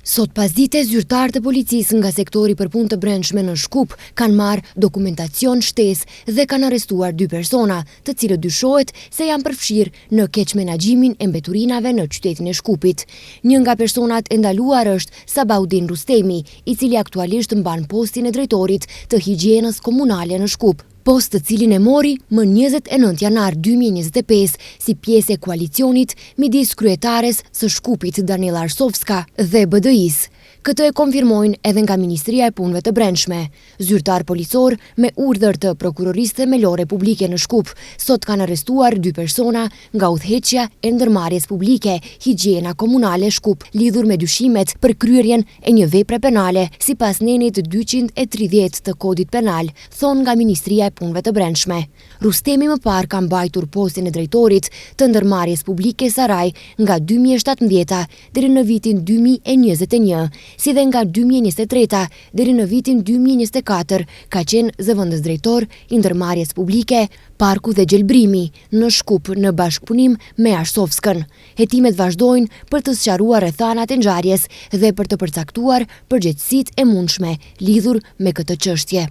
Sot pas dite, zyrtarët e policisë nga sektori për punë të brendshme në Shkup kanë marrë dokumentacion shtesë dhe kanë arrestuar 2 persona, të cilët dyshohet se janë përfshirë në keqmenaxhimin e mbeturinave në qytetin e Shkupit. Një nga personat e ndaluar është Sabaudin Rustemi, i cili aktualisht mban postin e drejtorit të higjienës komunale në Shkup, post të cilin e mori më 29 janar 2025 si pjesë e koalicionit midis kryetares së Shkupit Daniela Arsovska dhe BDI-s. Këtë e konfirmojnë edhe nga Ministria e Punëve të Brendshme. Zyrtar policor me urdhër të Prokurorisë Themelore Publike në Shkup sot kanë arrestuar 2 persona nga udhëheqja e ndërmarrjes publike higjiena komunale Shkup, lidhur me dyshimet për kryerjen e një vepre penale sipas nenit 230 të Kodit Penal, thon nga Ministria e Punëve të Brendshme. Rustemi më parë ka mbajtur postin e drejtorit të ndërmarrjes publike Saraj nga 2017 deri në vitin 2021. Si dhe nga 2023 deri në vitin 2024 ka qenë zëvendës drejtor i ndërmarrjes publike, parku dhe gjelbrimi në Shkup në bashkëpunim me Arsovskën. Hetimet vazhdojnë për të sqaruar rrethanat e ngjarjes dhe për të përcaktuar përgjegjësitë e mundshme lidhur me këtë çështje.